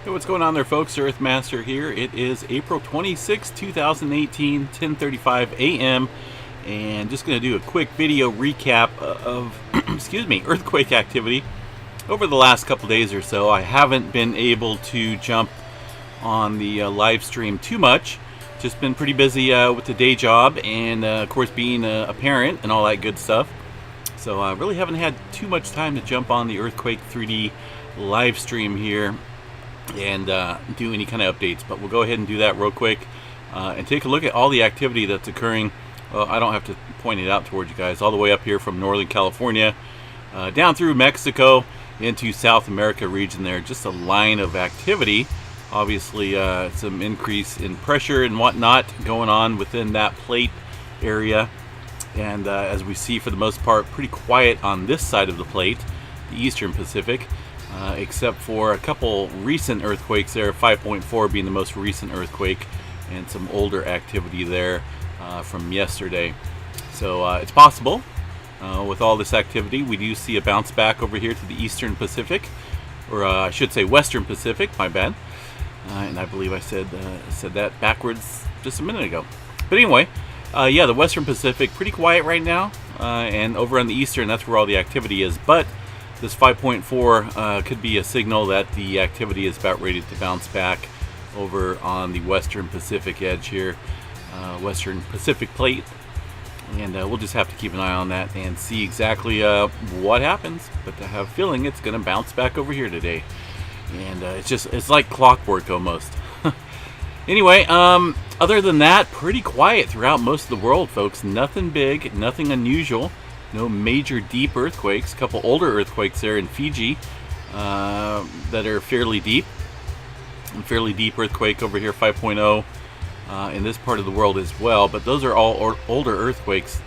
Hey, what's going on there, folks? Earthmaster here. It is April 26, 2018, 10:35 a.m. And just going to do a quick video recap of excuse me, earthquake activity over the last couple days or so. I haven't been able to jump on the live stream too much. Just been pretty busy with the day job and, of course, being a parent and all that good stuff. So I really haven't had too much time to jump on the Earthquake 3D live stream here and do any kind of updates, but we'll go ahead and do that real quick and take a look at all the activity that's occurring. Well, I don't have to point it out towards you guys, all the way up here from Northern California down through Mexico into South America region there. Just a line of activity. Obviously some increase in pressure and whatnot going on within that plate area, and as we see, for the most part, pretty quiet on this side of the plate, the Eastern Pacific. Except for a couple recent earthquakes there, 5.4 being the most recent earthquake, and some older activity there from yesterday. So it's possible with all this activity, we do see a bounce back over here to the Eastern Pacific, or I should say Western Pacific, my bad. And I believe I said that backwards just a minute ago. But anyway, yeah, the Western Pacific, pretty quiet right now, and over on the Eastern, that's where all the activity is. But this 5.4 could be a signal that the activity is about ready to bounce back over on the Western Pacific edge here, Western Pacific plate, and we'll just have to keep an eye on that and see exactly what happens. But I have a feeling it's going to bounce back over here today, and it's like clockwork almost. Anyway, other than that, pretty quiet throughout most of the world, folks. Nothing big, nothing unusual. No major deep earthquakes. A couple older earthquakes there in Fiji that are fairly deep. And fairly deep earthquake over here, 5.0 in this part of the world as well. But those are all older earthquakes,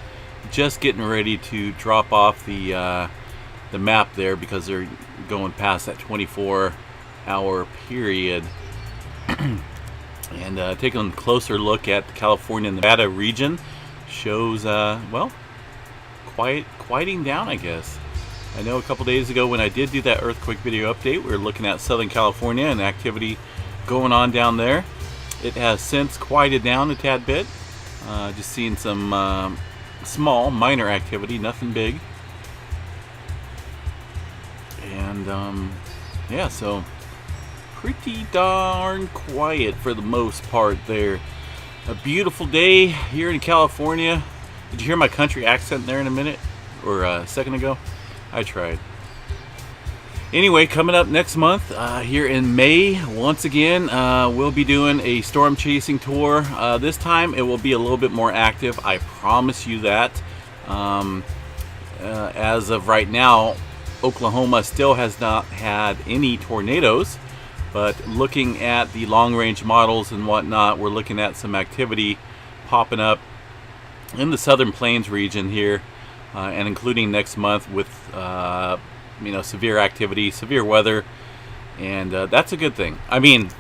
just getting ready to drop off the map there because they're going past that 24-hour period. And taking a closer look at the California and Nevada region shows, well, quieting down, I guess. I know a couple days ago when I did do that earthquake video update, we were looking at Southern California and activity going on down there. It has since quieted down a tad bit. Just seeing some small, minor activity, nothing big. And yeah, so pretty darn quiet for the most part there. A beautiful day here in California. Did you hear my country accent there in a minute? Or a second ago? I tried. Anyway, coming up next month, here in May, once again, we'll be doing a storm chasing tour. This time it will be a little bit more active, I promise you that. As of right now, Oklahoma still has not had any tornadoes. But looking at the long-range models and whatnot, we're looking at some activity popping up in the Southern Plains region here, and including next month with severe activity, severe weather, and that's a good thing. I mean,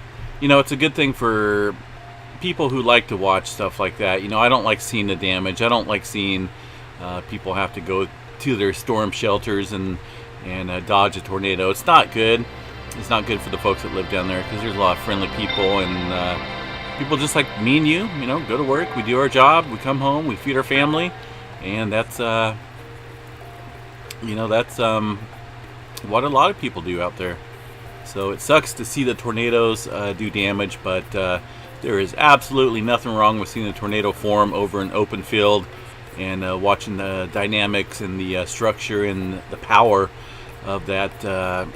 it's a good thing for people who like to watch stuff like that. I don't like seeing the damage. I don't like seeing people have to go to their storm shelters and dodge a tornado. It's not good. It's not good for the folks that live down there, because there's a lot of friendly people and people just like me and you, go to work, we do our job, we come home, we feed our family, and that's what a lot of people do out there. So it sucks to see the tornadoes do damage, but there is absolutely nothing wrong with seeing a tornado form over an open field and watching the dynamics and the structure and the power of that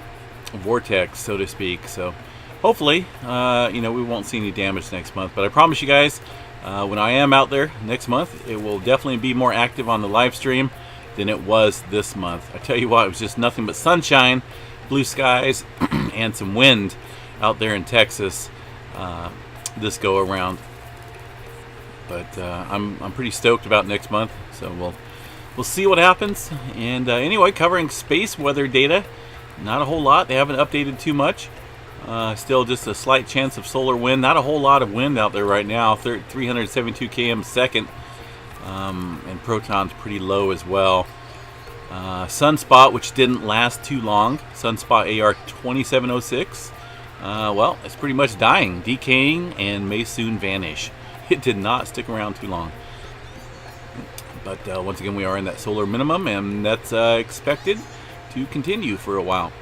vortex, so to speak. So hopefully we won't see any damage next month, but I promise you guys, when I am out there next month, it will definitely be more active on the live stream than it was this month. I tell you what, it was just nothing but sunshine, blue skies, and some wind out there in Texas this go around. But I'm pretty stoked about next month, so we'll see what happens. And anyway, covering space weather data, not a whole lot. They haven't updated too much. Still just a slight chance of solar wind. Not a whole lot of wind out there right now. 372 km a second. And proton's pretty low as well. Sunspot, which didn't last too long. Sunspot AR 2706. well, it's pretty much dying, decaying, and may soon vanish. It did not stick around too long. But once again, we are in that solar minimum, and that's expected to continue for a while.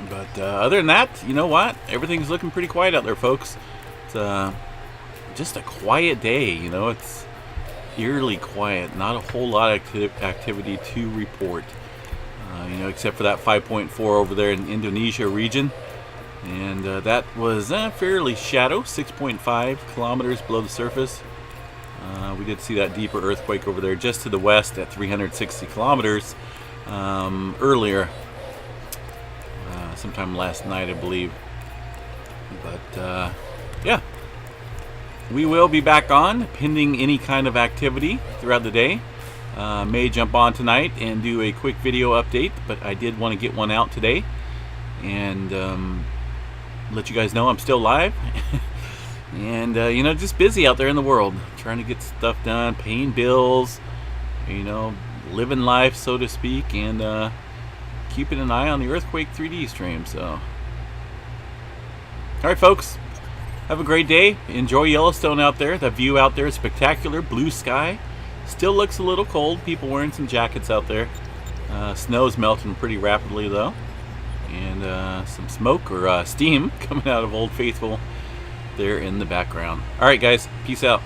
But other than that, you know what? Everything's looking pretty quiet out there, folks. It's just a quiet day, you know. It's eerily quiet. Not a whole lot of activity to report. You know, except for that 5.4 over there in Indonesia region. And that was fairly shallow, 6.5 kilometers below the surface. We did see that deeper earthquake over there just to the west at 360 kilometers earlier. Sometime last night, I believe. But yeah, we will be back on pending any kind of activity throughout the day. May jump on tonight and do a quick video update, but I did want to get one out today and let you guys know I'm still live. And you know, just busy out there in the world, trying to get stuff done, paying bills, you know, living life, so to speak, and keeping an eye on the Earthquake 3D stream. So, alright folks, have a great day. Enjoy Yellowstone out there. The view out there is spectacular. Blue sky. Still looks a little cold. People wearing some jackets out there. Snow's melting pretty rapidly though. And some smoke or steam coming out of Old Faithful there in the background. Alright guys, peace out.